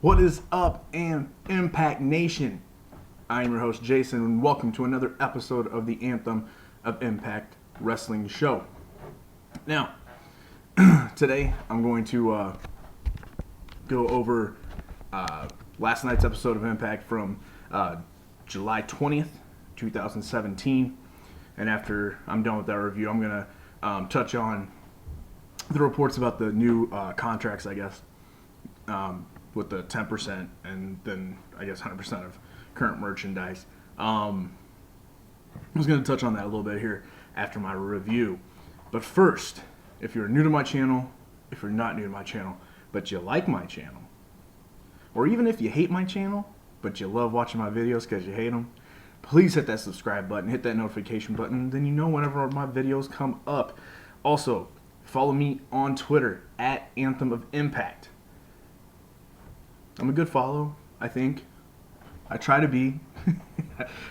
What is up, Impact Nation? I am your host, Jason, and welcome to another episode of the Anthem of Impact Wrestling Show. Now, today I'm going to go over last night's episode of Impact from July 20th, 2017. And after I'm done with that review, I'm going to touch on the reports about the new contracts, I guess. With the 10% and then I guess 100% of current merchandise. I was going to touch on that a little bit here after my review. But first, if you're new to my channel, if you're not new to my channel, but you like my channel, or even if you hate my channel, but you love watching my videos because you hate them, please hit that subscribe button, hit that notification button, then you know whenever my videos come up. Also, follow me on Twitter at Anthem of Impact. I'm a good follow, I think. I try to be.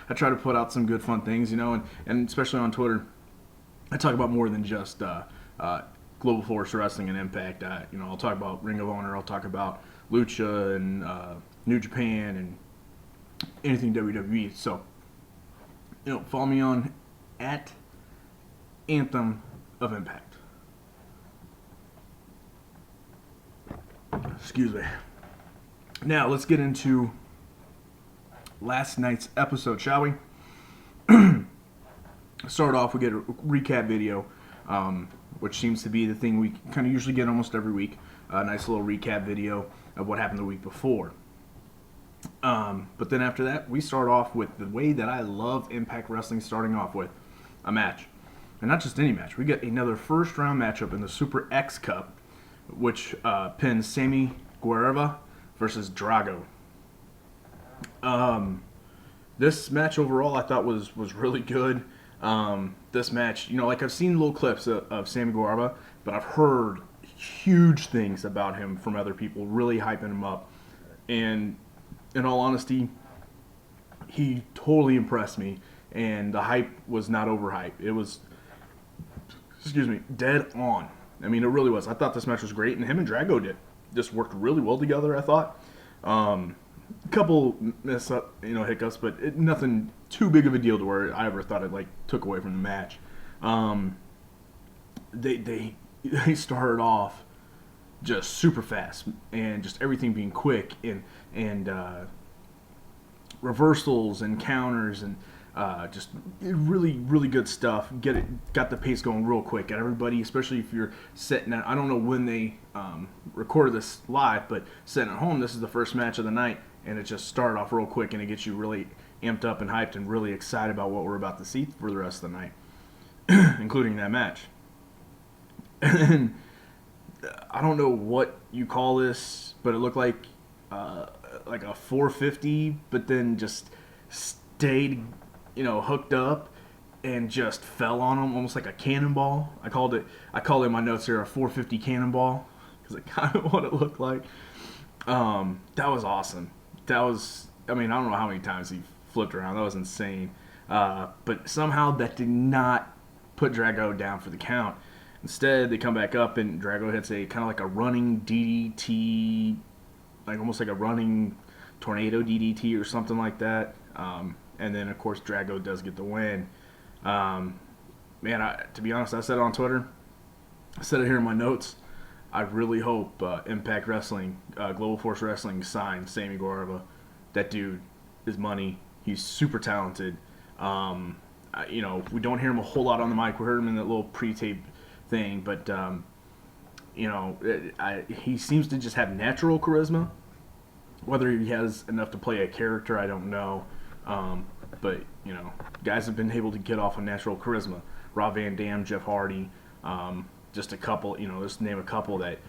I try to put out some good, fun things, and especially on Twitter, I talk about more than just Global Force Wrestling and Impact. I'll talk about Ring of Honor. I'll talk about Lucha and New Japan and anything WWE. So, follow me on at Anthem of Impact. Excuse me. Now, let's get into last night's episode, shall we? Start off, we get a recap video, which seems to be the thing we kind of usually get almost every week. A nice little recap video of what happened the week before. But then after that, we start off with the way that I love Impact Wrestling, starting off with a match. And not just any match. We get another first-round matchup in the Super X Cup, which pins Sammy Guevara versus Drago. This match overall I thought was really good. This match, like I've seen little clips of Sammy Guevara, but I've heard huge things about him from other people, really hyping him up. And in all honesty, he totally impressed me, and the hype was not overhyped. It was, dead on. I mean, it really was. I thought this match was great, and him and Drago just worked really well together, I thought. A couple hiccups, but nothing too big of a deal to where I ever thought it took away from the match. They started off just super fast and just everything being quick and reversals and counters and just really, really good stuff. Got the pace going real quick. Got everybody, especially if you're sitting at, I don't know when they recorded this live, but sitting at home, this is the first match of the night, and it just started off real quick, and it gets you really amped up and hyped and really excited about what we're about to see for the rest of the night, including that match. And I don't know what you call this, but it looked like a 450, but then just stayed hooked up and just fell on him almost like a cannonball. I called it in my notes here a 450 cannonball because it's kind of what it looked like. That was awesome. I don't know how many times he flipped around. That was insane. But somehow that did not put Drago down for the count. Instead, they come back up and Drago hits a kind of like a running DDT, almost like a running tornado DDT or something like that. And then, of course, Drago does get the win. To be honest, I said it on Twitter. I said it here in my notes. I really hope Impact Wrestling, Global Force Wrestling, signs Sammy Guevara. That dude is money. He's super talented. We don't hear him a whole lot on the mic. We heard him in that little pre-tape thing. But, he seems to just have natural charisma. Whether he has enough to play a character, I don't know. But guys have been able to get off of natural charisma. Rob Van Dam, Jeff Hardy, just a couple, just name a couple that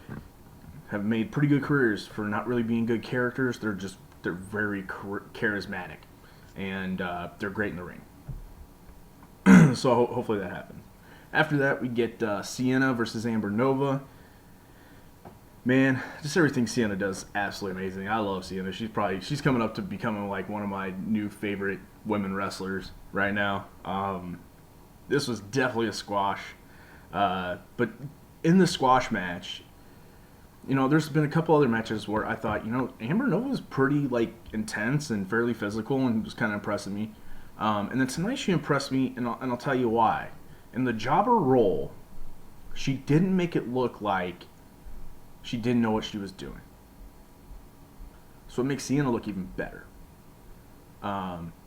have made pretty good careers for not really being good characters. They're very charismatic, and they're great in the ring. So hopefully that happens. After that, we get Sienna versus Amber Nova. Man, just everything Sienna does absolutely amazing. I love Sienna. She's coming up to becoming one of my new favorite women wrestlers right now. This was definitely a squash. But in the squash match, there's been a couple other matches where I thought, Amber Nova was pretty like intense and fairly physical and was kind of impressing me. And then tonight she impressed me, and I'll tell you why. In the jobber role, she didn't make it look like she didn't know what she was doing. So it makes Sienna look even better.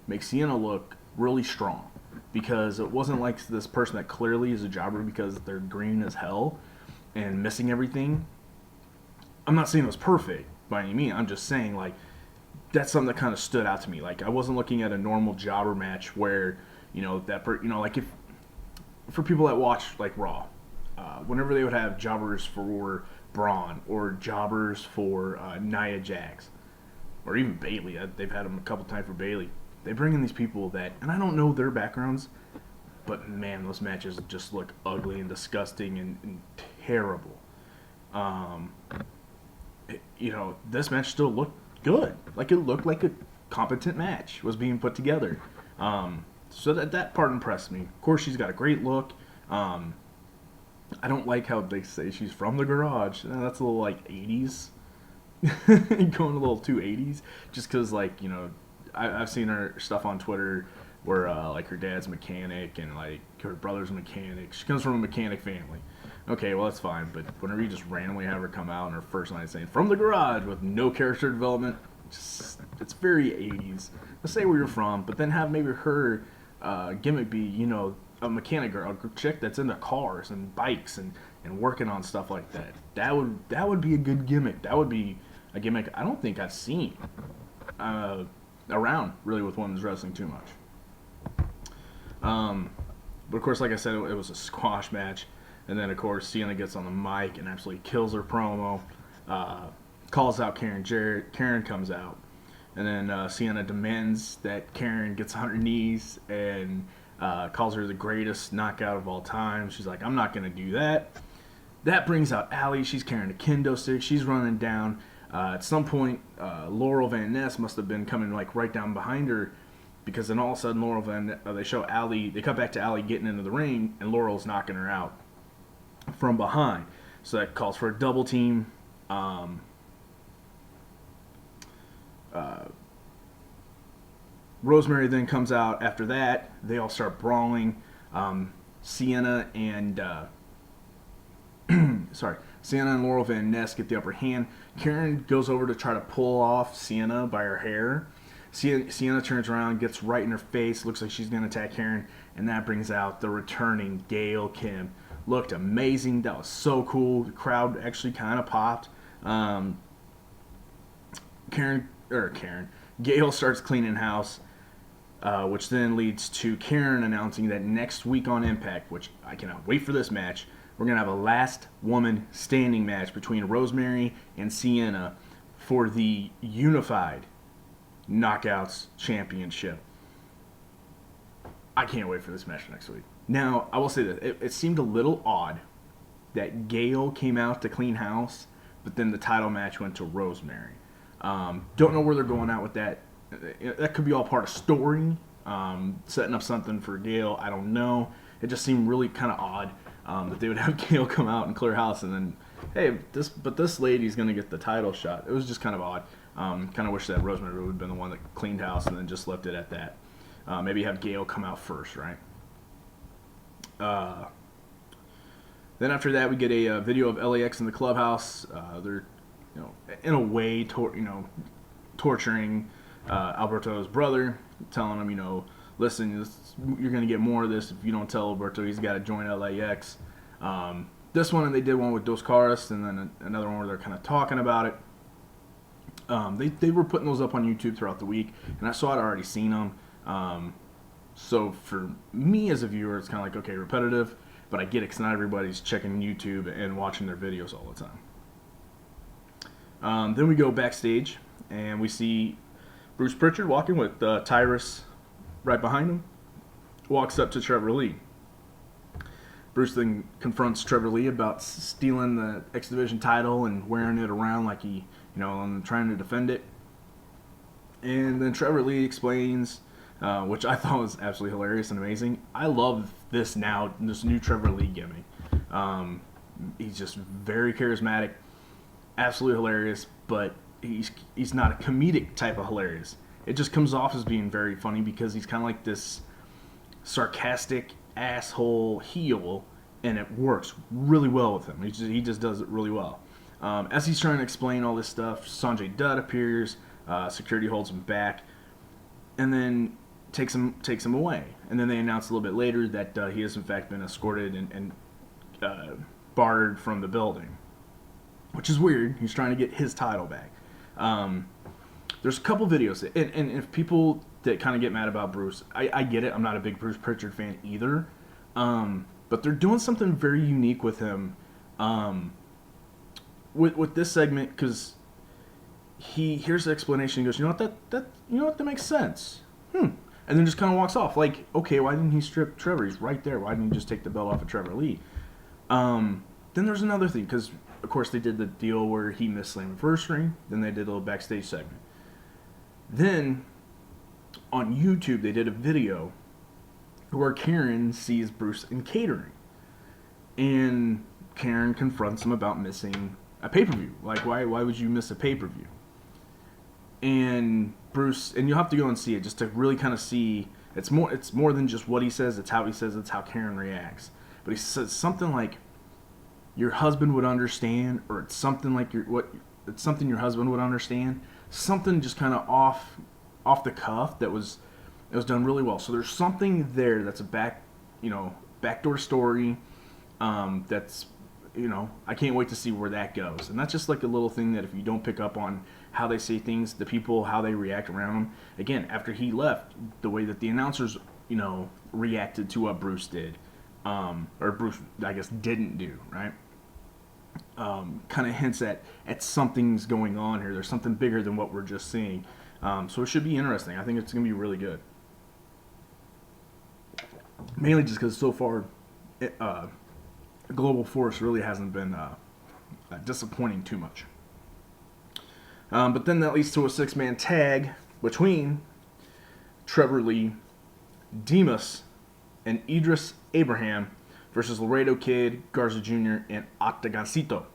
Makes Sienna look really strong, because it wasn't like this person that clearly is a jobber because they're green as hell and missing everything. I'm not saying it was perfect by any means. I'm just saying, like, that's something that kind of stood out to me. Like, I wasn't looking at a normal jobber match where, like, if for people that watch like Raw, whenever they would have jobbers for Braun or jobbers for Nia Jax, or even Bayley, they've had them a couple times for Bayley. They bring in these people that, and I don't know their backgrounds, but man, those matches just look ugly and disgusting and terrible. This match still looked good. Like, it looked like a competent match was being put together. So that part impressed me. Of course, she's got a great look. I don't like how they say she's from the garage. That's a little like 80s. Going a little too 80s. Just because, like, I've seen her stuff on Twitter where, like, her dad's a mechanic and, like, her brother's a mechanic. She comes from a mechanic family. Okay, well, that's fine, but whenever you just randomly have her come out in her first night saying, from the garage, with no character development, it's very 80s. Let's say where you're from, but then have maybe her gimmick be, a mechanic girl, a chick that's into cars and bikes and working on stuff like that. That would be a good gimmick. That would be a gimmick I don't think I've seen around, really, with women's wrestling too much. But, of course, like I said, it was a squash match. And then, of course, Sienna gets on the mic and absolutely kills her promo, calls out Karen Jarrett. Karen comes out. And then Sienna demands that Karen gets on her knees and calls her the greatest knockout of all time. She's like, I'm not going to do that. That brings out Allie. She's carrying a kendo stick. She's running down. At some point, Laurel Van Ness must have been coming like right down behind her, because then all of a sudden they show Allie. They cut back to Allie getting into the ring, and Laurel's knocking her out from behind. So that calls for a double team. Rosemary then comes out after that. They all start brawling. Sienna and Laurel Van Ness get the upper hand. Karen goes over to try to pull off Sienna by her hair. Sienna turns around, gets right in her face, looks like she's going to attack Karen, and that brings out the returning Gail Kim. Looked amazing. That was so cool. The crowd actually kind of popped. Gail starts cleaning house, which then leads to Karen announcing that next week on Impact, which I cannot wait for this match, we're going to have a last woman standing match between Rosemary and Sienna for the Unified Knockouts Championship. I can't wait for this match next week. Now, I will say that it seemed a little odd that Gail came out to clean house, but then the title match went to Rosemary. Don't know where they're going out with that. That could be all part of story, setting up something for Gail. I don't know. It just seemed really kind of odd that they would have Gail come out and clear house, and then, hey, this lady's going to get the title shot. It was just kind of odd. Kind of wish that Rosemary would have been the one that cleaned house and then just left it at that. Maybe have Gail come out first, right? Then after that, we get a video of LAX in the clubhouse. They're, in a way, torturing Alberto's brother, telling him, listen, you're going to get more of this if you don't tell Alberto he's got to join LAX. This one, and they did one with Dos Caras, and then another one where they're kind of talking about it. They were putting those up on YouTube throughout the week, and I saw I'd already seen them. So for me as a viewer, it's kind of like, okay, repetitive, but I get it because not everybody's checking YouTube and watching their videos all the time. Then we go backstage, and we see Bruce Pritchard walking with Tyrus right behind him. Walks up to Trevor Lee. Bruce then confronts Trevor Lee about stealing the X Division title and wearing it around like he, and trying to defend it. And then Trevor Lee explains, which I thought was absolutely hilarious and amazing. I love this new Trevor Lee gimmick. He's just very charismatic. absolutely hilarious, but he's not a comedic type of hilarious. It just comes off as being very funny because he's kind of like this sarcastic asshole heel, and it works really well with him. He just does it really well. As he's trying to explain all this stuff, Sanjay Dutt appears. Security holds him back, and then takes him away. And then they announce a little bit later that he has in fact been escorted and barred from the building, which is weird. He's trying to get his title back. There's a couple videos, and if people that kind of get mad about Bruce, I get it. I'm not a big Bruce Pritchard fan either, but they're doing something very unique with him, with this segment, because he hears the explanation. He goes, you know what, that makes sense. And then just kind of walks off. Like, okay, why didn't he strip Trevor? He's right there. Why didn't he just take the belt off of Trevor Lee? Then there's another thing, because of course they did the deal where he missed Slammiversary. Then they did a little backstage segment. Then on YouTube they did a video where Karen sees Bruce in catering, and Karen confronts him about missing a pay-per-view. Like, why would you miss a pay-per-view? And Bruce, and you'll have to go and see it just to really kind of see. It's more than just what he says. It's how he says. It's how Karen reacts. But he says something like, "Your husband would understand," or it's something like it's something your husband would understand. Something just kind of off the cuff that was done really well. So there's something there that's a backdoor story. That's, I can't wait to see where that goes. And that's just like a little thing that if you don't pick up on how they say things, the people, how they react around him. Again, after he left, the way that the announcers, reacted to what Bruce did, or Bruce, I guess, didn't do, right? Kind of hints at something's going on here. There's something bigger than what we're just seeing. So it should be interesting. I think it's going to be really good. Mainly just because so far, Global Force really hasn't been disappointing too much. But then that leads to a 6-man tag between Trevor Lee, Demus, and Idris Abraham versus Laredo Kid, Garza Jr., and Octagoncito.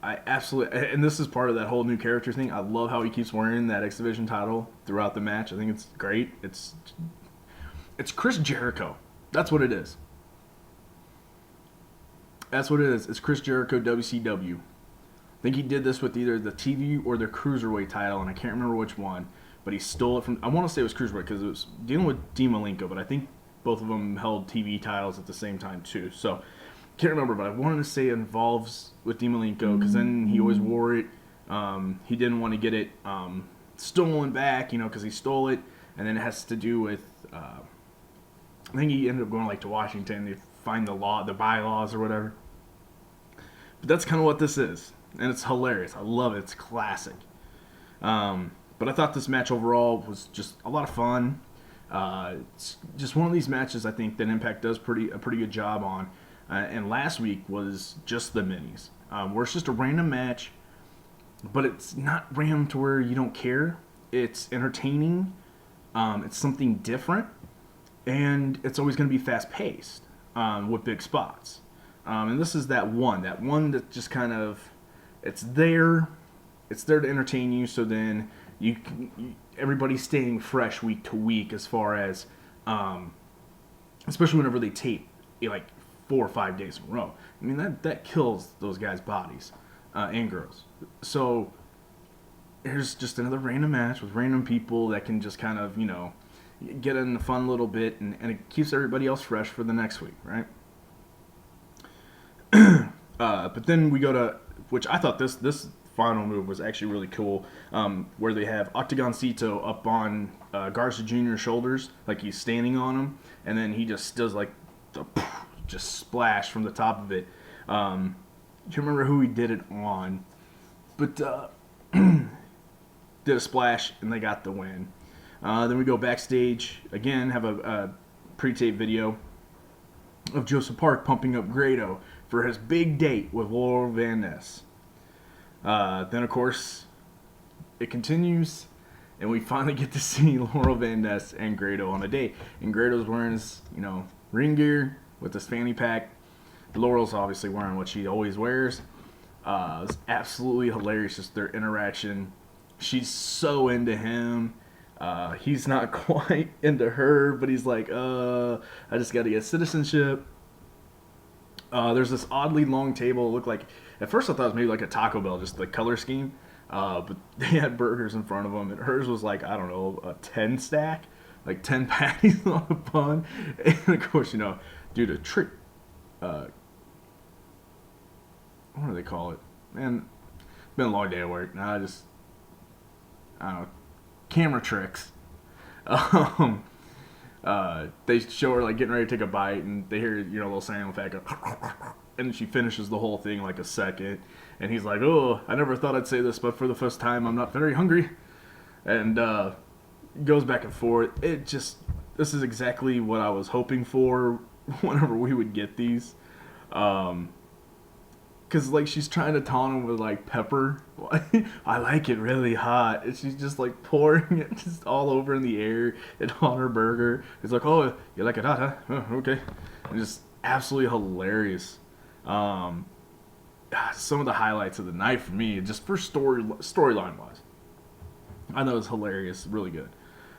I absolutely, and this is part of that whole new character thing. I love how he keeps wearing that X Division title throughout the match. I think it's great. It's Chris Jericho. That's what it is. That's what it is. It's Chris Jericho, WCW. I think he did this with either the TV or the Cruiserweight title, and I can't remember which one. But he stole it from, I want to say it was Cruiserweight because it was dealing with Dean Malenko, but I think both of them held TV titles at the same time too. So, can't remember, but I wanted to say it involves with Dean Malenko because then he always wore it. He didn't want to get it stolen back, because he stole it. And then it has to do with, I think he ended up going to Washington to find the bylaws or whatever. But that's kind of what this is. And it's hilarious. I love it. It's classic. But I thought this match overall was just a lot of fun. It's just one of these matches I think that Impact does a pretty good job on. And last week was just the minis, where it's just a random match, but it's not random to where you don't care. It's entertaining. It's something different, and it's always going to be fast paced with big spots. And this is that one that just kind of, it's there to entertain you. So then everybody's staying fresh week to week as far as, especially whenever they tape 4 or 5 days in a row. I mean, that kills those guys' bodies and girls. So here's just another random match with random people that can just kind of, get in a fun little bit, and it keeps everybody else fresh for the next week, right? But then we go to, which I thought this final move was actually really cool, where they have Octagoncito up on Garza Jr.'s shoulders, like he's standing on him, and then he just does just splash from the top of it. Can't remember who he did it on, but did a splash and they got the win. Then we go backstage again, have a pre-tape video of Joseph Park pumping up Grado for his big date with Laurel Van Ness. Then of course it continues, and we finally get to see Laurel Van Ness and Grado on a date. And Grado's wearing his ring gear with his fanny pack. Laurel's obviously wearing what she always wears. It was absolutely hilarious, just their interaction. She's so into him. He's not quite into her, but he's like, I just got to get citizenship. There's this oddly long table. It looked like, at first I thought it was maybe like a Taco Bell, just the color scheme. But they had burgers in front of them, and hers was like, I don't know, a 10 stack, like 10 patties on a bun. And of course, due to trick, uh, what do they call it? Man, it's been a long day at work. Now I don't know, camera tricks. Um, they show her like getting ready to take a bite, and they hear a little sound effect, and she finishes the whole thing like a second, and he's like, "Oh, I never thought I'd say this, but for the first time, I'm not very hungry," and goes back and forth. This is exactly what I was hoping for whenever we would get these. Cause like she's trying to taunt him with like pepper. I like it really hot, and she's just like pouring it just all over in the air and on her burger. It's like, oh, you like it hot, huh? Oh, okay, and just absolutely hilarious. Um, some of the highlights of the night for me, just for storyline wise, I thought it was hilarious, really good.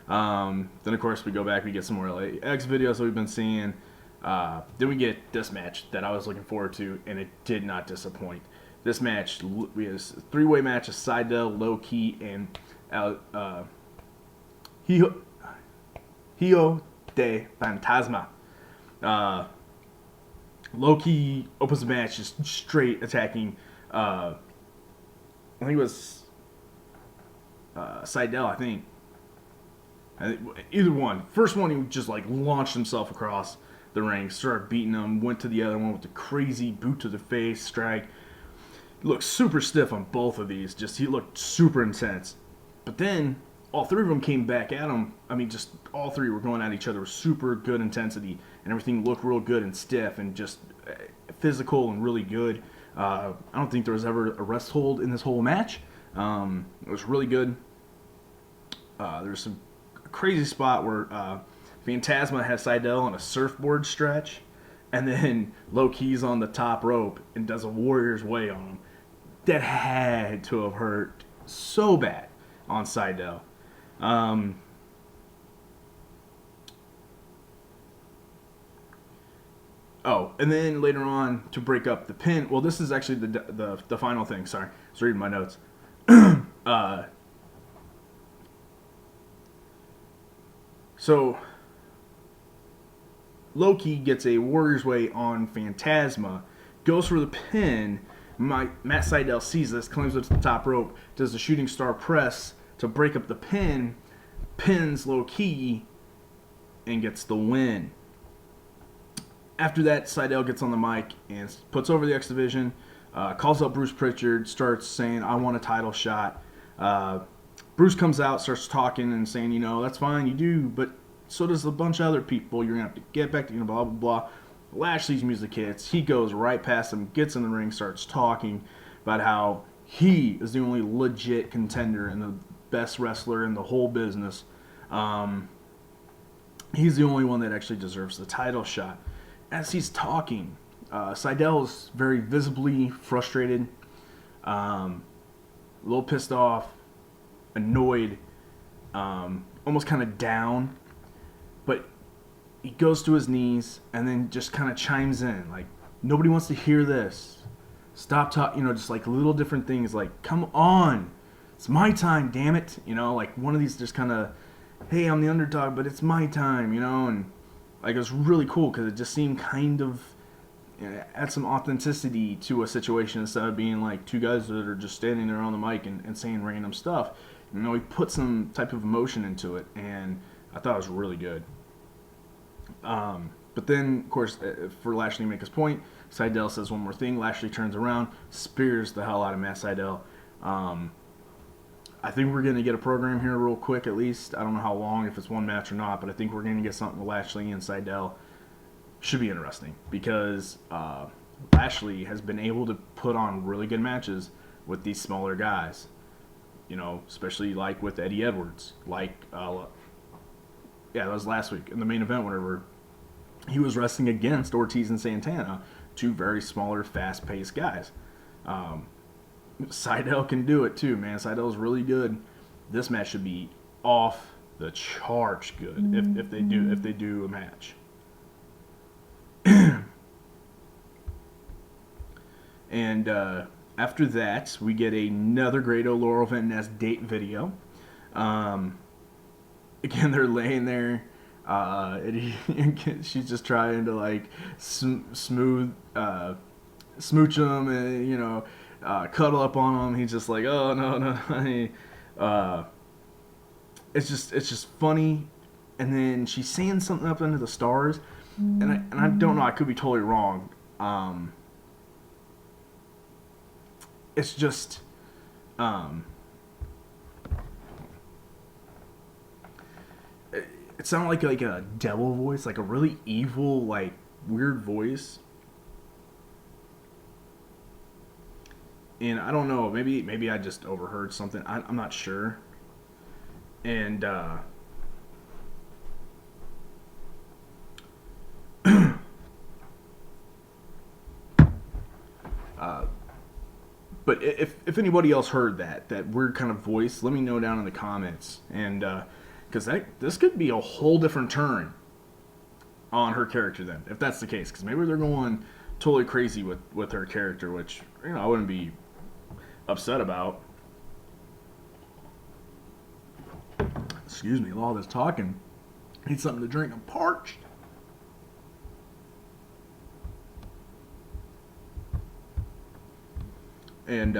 Then of course we go back, we get some more LAX videos that we've been seeing. Then we get this match that I was looking forward to, and it did not disappoint. This match, we had a three-way match of Sydal, Low Ki, and Hijo de Fantasma. Low Ki opens the match just straight attacking. I think it was Sydal. Either one. First one, he just like launched himself across the ring, started beating him, went to the other one with the crazy boot to the face strike. He looked super stiff on both of these. Just he looked super intense. But then all three of them came back at him. I mean, just all three were going at each other with super good intensity, and everything looked real good and stiff and just physical and really good. I don't think there was ever a rest hold in this whole match. It was really good. There's some crazy spot where Phantasma has Sydal on a surfboard stretch, and then Low Ki's on the top rope and does a Warrior's Way on him. That had to have hurt so bad on Sydal. Oh, and then later on to break up the pin. Well, this is actually the final thing. Sorry, I was reading my notes. So Low Ki gets a Warrior's Way on Phantasma, goes for the pin. Matt Sydal sees this, climbs up to the top rope, does the shooting star press to break up the pin, pins Low Ki, and gets the win. After that, Sydal gets on the mic and puts over the X Division, calls up Bruce Pritchard, starts saying, I want a title shot. Bruce comes out, starts talking and saying, that's fine, you do, but so does a bunch of other people. You're going to have to get back to, blah, blah, blah. Lashley's music hits. He goes right past him, gets in the ring, starts talking about how he is the only legit contender and the best wrestler in the whole business. He's the only one that actually deserves the title shot. As he's talking, Sydal is very visibly frustrated, a little pissed off, annoyed, almost kind of down. But he goes to his knees and then just kind of chimes in, like, nobody wants to hear this. Stop talking, just like little different things, like, come on, it's my time, damn it. Like one of these just kind of, hey, I'm the underdog, but it's my time, and like it was really cool because it just seemed kind of add some authenticity to a situation instead of being like two guys that are just standing there on the mic and saying random stuff. He put some type of emotion into it, and I thought it was really good. But then, of course, for Lashley to make his point, Sydal says one more thing. Lashley turns around, spears the hell out of Matt Sydal. I think we're going to get a program here real quick at least. I don't know how long, if it's one match or not, but I think we're going to get something with Lashley and Sydal. Should be interesting because Lashley has been able to put on really good matches with these smaller guys. Especially like with Eddie Edwards. That was last week in the main event whenever he was wrestling against Ortiz and Santana, two very smaller, fast-paced guys. Seidel can do it too, man. Seidel's really good. This match should be off the charts good if they do a match. And after that, we get another Grado Laurel Van Ness date video. Again, they're laying there. She's just trying to like smooch him and cuddle up on him. He's just like, oh no, honey. It's just funny. And then she's saying something up under the stars, and I don't know. I could be totally wrong. It's just, it sounded like a devil voice, like a really evil, like weird voice. And I don't know, maybe I just overheard something. I'm not sure. And but if anybody else heard that weird kind of voice, let me know down in the comments. And because this could be a whole different turn on her character then, if that's the case. Because maybe they're going totally crazy with her character, which I wouldn't be upset about. Excuse me, all this talking. Need something to drink. I'm parched. And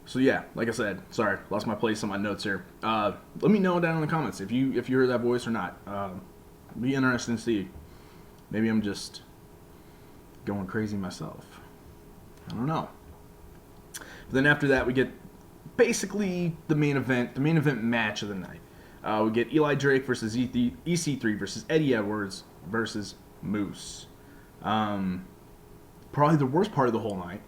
so yeah, like I said, sorry, lost my place on my notes here. Let me know down in the comments if you heard that voice or not. Be interesting to see. Maybe I'm just going crazy myself. I don't know. But then after that, we get basically the main event match of the night. We get Eli Drake versus EC3 versus Eddie Edwards versus Moose. Probably the worst part of the whole night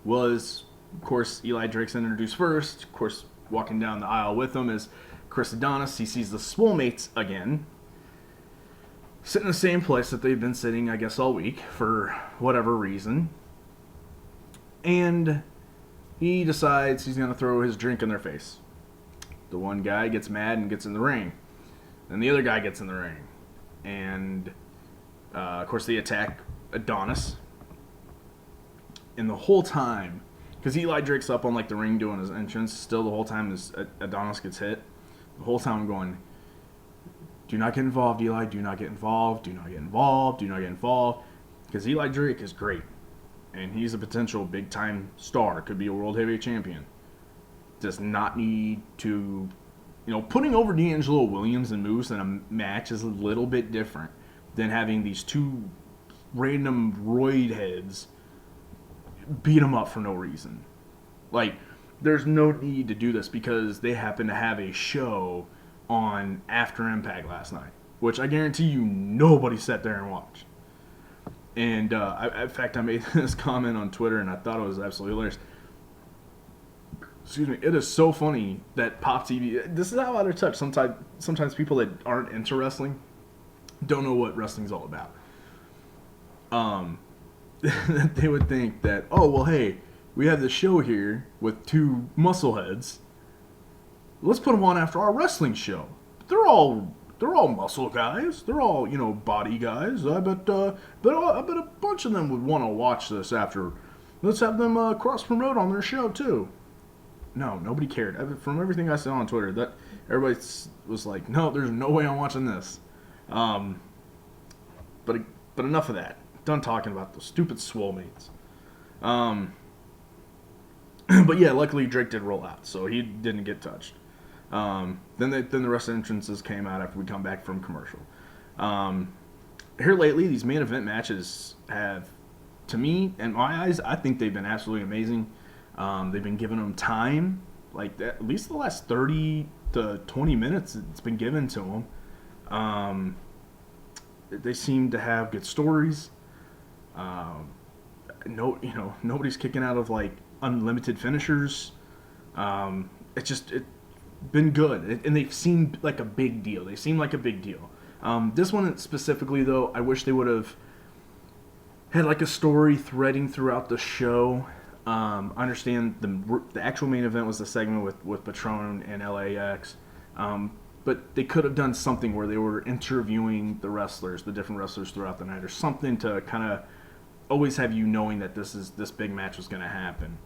was, of course, Eli Drake's introduced first. Of course, walking down the aisle with him is Chris Adonis. He sees the Swolemates again, sitting in the same place that they've been sitting, I guess, all week for whatever reason. And he decides he's going to throw his drink in their face. The one guy gets mad and gets in the ring. Then the other guy gets in the ring. And, of course, they attack Adonis. And the whole time, because Eli Drake's up on like the ring doing his entrance, still the whole time as Adonis gets hit, the whole time I'm going, do not get involved, Eli, do not get involved, do not get involved, do not get involved. Because Eli Drake is great. And he's a potential big-time star, could be a world heavyweight champion. Does not need to, putting over D'Angelo Williams and Moose in a match is a little bit different than having these two random roid heads beat them up for no reason. Like, there's no need to do this because they happen to have a show on After Impact last night, which I guarantee you nobody sat there and watched. And in fact, I made this comment on Twitter, and I thought it was absolutely hilarious. Excuse me. It is so funny that Pop TV. This is how out of touch. Sometimes people that aren't into wrestling don't know what wrestling's all about. They would think that, oh well, hey, we have this show here with two muscle heads. Let's put them on after our wrestling show. They're all muscle guys. They're all, body guys. I bet a bunch of them would want to watch this after. Let's have them cross promote on their show too. No, nobody cared. From everything I saw on Twitter, that everybody was like, no, there's no way I'm watching this. But enough of that. Done talking about those stupid Swolemates. But yeah, luckily Drake did roll out, so he didn't get touched. Then the rest of the entrances came out after we come back from commercial. Here lately, these main event matches have, to me, in my eyes, I think they've been absolutely amazing. They've been giving them time, like that, at least the last 30 to 20 minutes it's been given to them. They seem to have good stories. Nobody's kicking out of like unlimited finishers. It's been good, and they've seemed like a big deal. This one specifically, though, I wish they would have had like a story threading throughout the show. I understand the actual main event was the segment with Patron and LAX. But they could have done something where they were interviewing the different wrestlers throughout the night, or something to kind of always have you knowing that this big match was going to happen.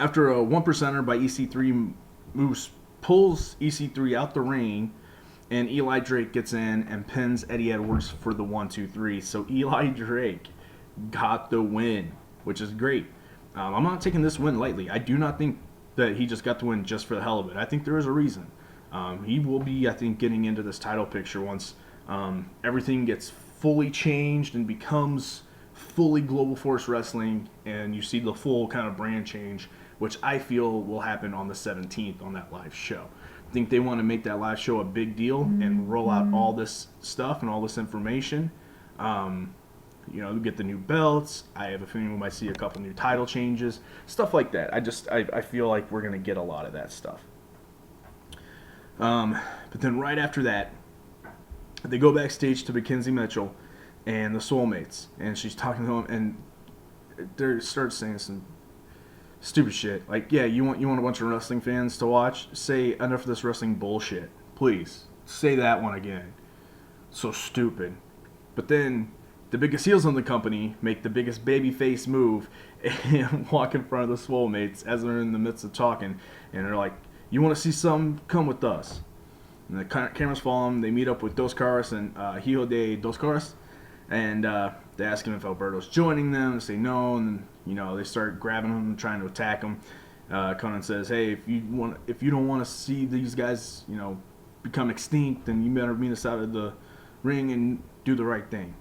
After a 1%er by EC3, Moose pulls EC3 out the ring, and Eli Drake gets in and pins Eddie Edwards for the 1-2-3. So Eli Drake got the win, which is great. I'm not taking this win lightly. I do not think that he just got the win just for the hell of it. I think there is a reason. He will be, I think, getting into this title picture once everything gets fully changed and becomes fully Global Force Wrestling, and you see the full kind of brand change, which I feel will happen on the 17th on that live show. I think they want to make that live show a big deal and roll out all this stuff and all this information. Get the new belts. I have a feeling we might see a couple new title changes, stuff like that. I feel like we're going to get a lot of that stuff. But then right after that, they go backstage to Mackenzie Mitchell and the Soulmates, and she's talking to them, and they start saying some stupid shit. Like, yeah, you want a bunch of wrestling fans to watch? Say enough of this wrestling bullshit. Please. Say that one again. So stupid. But then the biggest heels in the company make the biggest babyface move and walk in front of the Soulmates as they're in the midst of talking. And they're like, you want to see some? Come with us. And the cameras follow them. They meet up with Dos Caras and Hijo de Dos Caras. And they ask him if Alberto's joining them. They say no, and they start grabbing him and trying to attack him. Conan says, "Hey, if you don't want to see these guys, become extinct, then you better meet us out of the ring and do the right thing."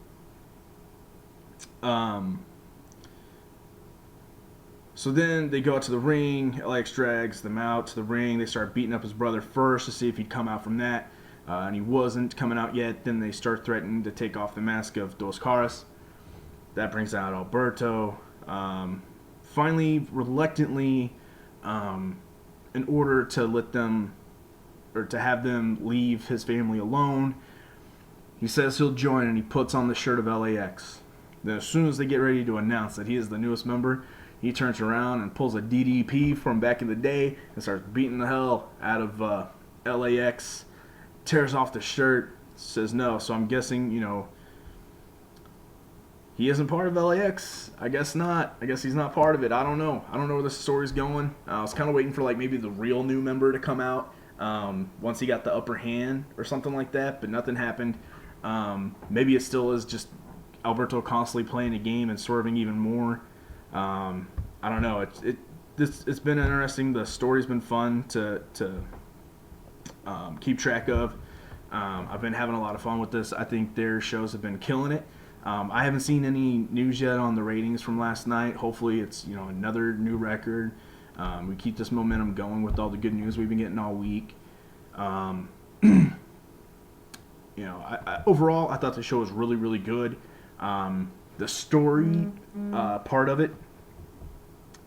So then they go out to the ring. LAX drags them out to the ring. They start beating up his brother first to see if he'd come out from that. And he wasn't coming out yet. Then they start threatening to take off the mask of Dos Caras. That brings out Alberto. Finally, reluctantly, in order to let them, or to have them leave his family alone, he says he'll join, and he puts on the shirt of LAX. Then as soon as they get ready to announce that he is the newest member, he turns around and pulls a DDP from back in the day and starts beating the hell out of LAX. Tears off the shirt, says no. So I'm guessing, he isn't part of LAX. I guess not. I guess he's not part of it. I don't know. I don't know where this story's going. I was kind of waiting for maybe the real new member to come out once he got the upper hand or something like that, but nothing happened. Maybe it still is just Alberto constantly playing a game and swerving even more. I don't know. It's been interesting. The story's been fun to keep track of. I've been having a lot of fun with this. I think their shows have been killing it. I haven't seen any news yet on the ratings from last night. Hopefully it's another new record. We keep this momentum going with all the good news we've been getting all week. Overall, I thought the show was really, really good. The story part of it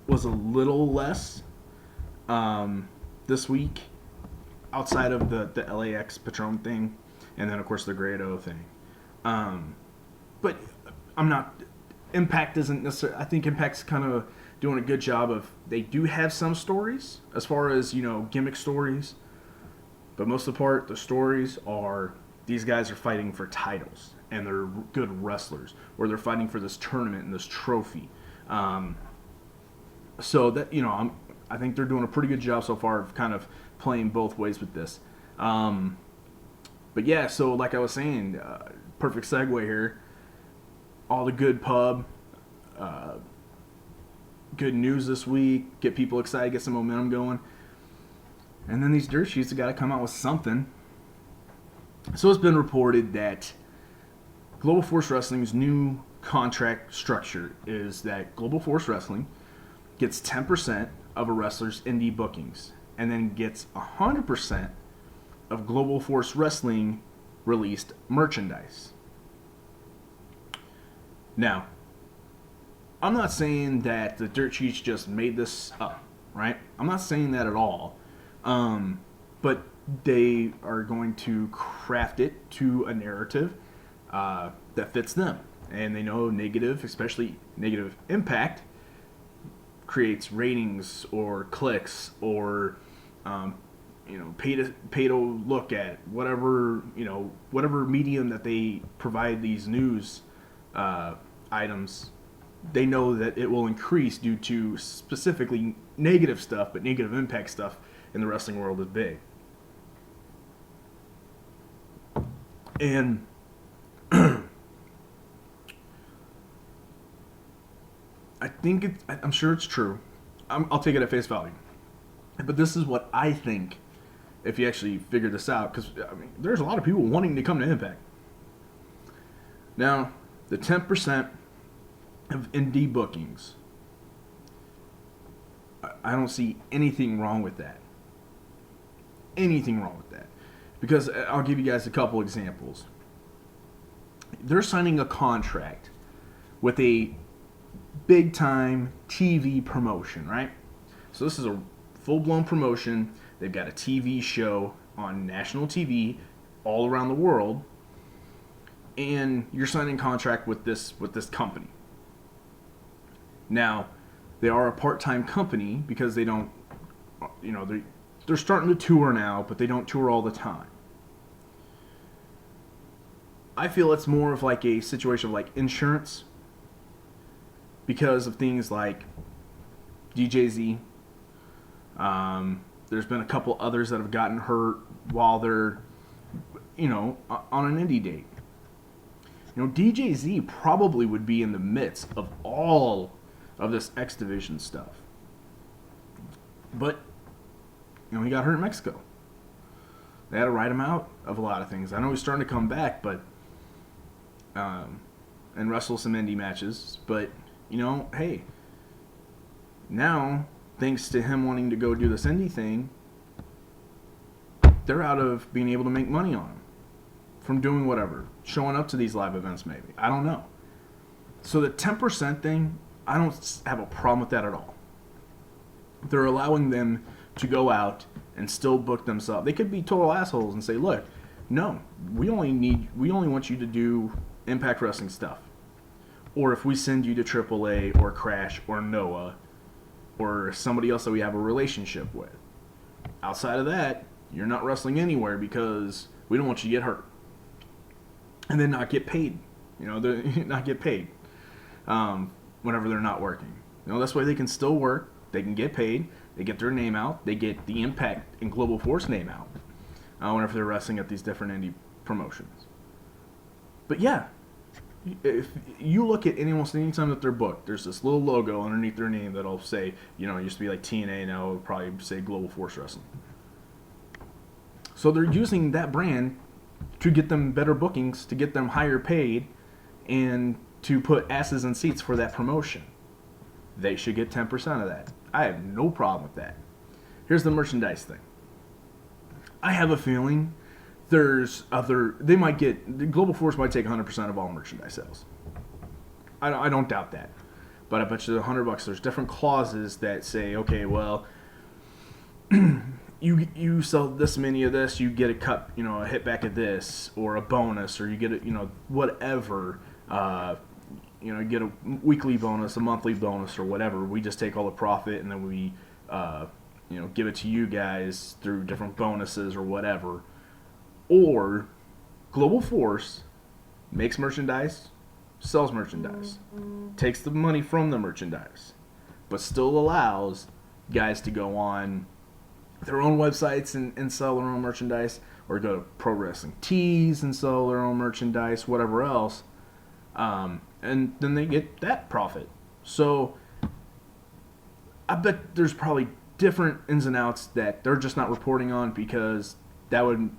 was a little less this week, outside of the LAX Patron thing, and then of course the Grado thing. But I'm not. Impact isn't necessarily. I think Impact's kind of doing a good job of. They do have some stories as far as gimmick stories, but most of the part, the stories are these guys are fighting for titles and they're good wrestlers, or they're fighting for this tournament and this trophy. So that I think they're doing a pretty good job so far of kind of playing both ways with this. But yeah, so like I was saying, perfect segue here. All the good pub, good news this week, get people excited, get some momentum going. And then these dirt sheets have got to come out with something. So it's been reported that Global Force Wrestling's new contract structure is that Global Force Wrestling gets 10% of a wrestler's indie bookings, and then gets 100% of Global Force Wrestling released merchandise. Now, I'm not saying that the Dirt Sheets just made this up, right? I'm not saying that at all. But they are going to craft it to a narrative that fits them. And they know negative, especially negative impact, creates ratings or clicks or pay to look at whatever whatever medium that they provide these news items. They know that it will increase due to specifically negative stuff, but negative impact stuff in the wrestling world is big. And I'm sure it's true. I'll take it at face value. But this is what I think if you actually figure this out, because there's a lot of people wanting to come to Impact. Now, the 10% of indie bookings, I don't see anything wrong with that. Anything wrong with that. Because I'll give you guys a couple examples. They're signing a contract with a big time TV promotion, right? So this is a full-blown promotion. They've got a TV show on national TV all around the world, and you're signing a contract with this company. Now, they are a part-time company because they don't, they're starting to tour now, but they don't tour all the time. I feel it's more of like a situation of like insurance because of things like DJZ. There's been a couple others that have gotten hurt while they're, on an indie date. DJZ probably would be in the midst of all of this X Division stuff. But, he got hurt in Mexico. They had to write him out of a lot of things. I know he's starting to come back, but, and wrestle some indie matches. But, hey, now, thanks to him wanting to go do this indie thing, they're out of being able to make money on him from doing whatever, showing up to these live events maybe. I don't know. So the 10% thing, I don't have a problem with that at all. They're allowing them to go out and still book themselves. They could be total assholes and say, look, no, we only want you to do Impact Wrestling stuff. Or if we send you to AAA or Crash or Noah or somebody else that we have a relationship with. Outside of that, you're not wrestling anywhere because we don't want you to get hurt. And then not get paid. Not get paid whenever they're not working. That's why they can still work. They can get paid. They get their name out. They get the Impact and Global Force name out whenever they're wrestling at these different indie promotions. But yeah, if you look at almost any time that they're booked, there's this little logo underneath their name that'll say, it used to be like TNA, now it'll probably say Global Force Wrestling. So they're using that brand to get them better bookings, to get them higher paid, and to put asses in seats for that promotion. They should get 10% of that. I have no problem with that. Here's the merchandise thing. I have a feeling they might get, Global Force might take 100% of all merchandise sales. I don't doubt that. But I bet you $100, there's different clauses that say, okay, well, you sell this many of this, you get a cut, a hit back of this, or a bonus, or you get whatever, you get a weekly bonus, a monthly bonus, or whatever. We just take all the profit and then we, give it to you guys through different bonuses or whatever. Or Global Force makes merchandise, sells merchandise, takes the money from the merchandise, but still allows guys to go on their own websites and sell their own merchandise, or go to Pro Wrestling Tees and sell their own merchandise, whatever else, and then they get that profit. So I bet there's probably different ins and outs that they're just not reporting on because that would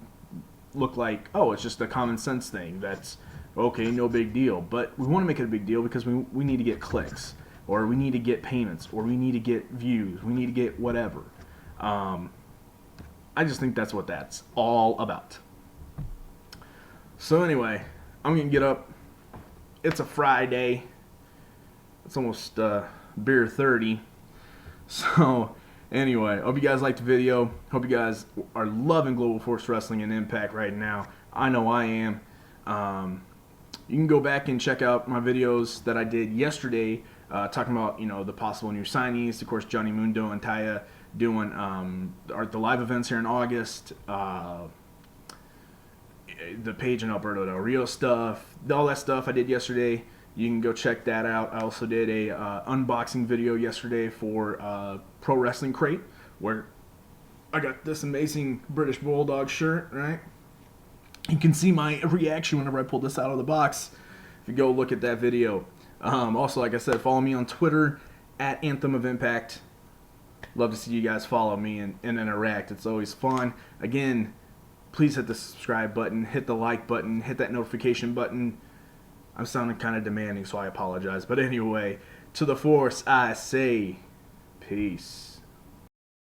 look like, oh, it's just a common sense thing. That's okay, no big deal. But we want to make it a big deal because we need to get clicks, or we need to get payments, or we need to get views, we need to get whatever. I just think that's what that's all about. So anyway, I'm going to get up. It's a Friday. It's almost beer 30. So Anyway, hope you guys liked the video. Hope you guys are loving Global Force Wrestling and Impact right now. I know I am. You can go back and check out my videos that I did yesterday, talking about the possible new signees. Of course, Johnny Mundo and Taya doing the live events here in August. The Paige and Alberto Del Rio stuff, all that stuff I did yesterday. You can go check that out. I also did a unboxing video yesterday for Pro Wrestling Crate, where I got this amazing British Bulldog shirt, right? You can see my reaction whenever I pulled this out of the box if you go look at that video. Also, like I said, follow me on Twitter at Anthem of Impact. Love to see you guys follow me and interact. It's always fun. Again, please hit the subscribe button, hit the like button, hit that notification button. I'm sounding kind of demanding, so I apologize. But anyway, to the Force, I say peace.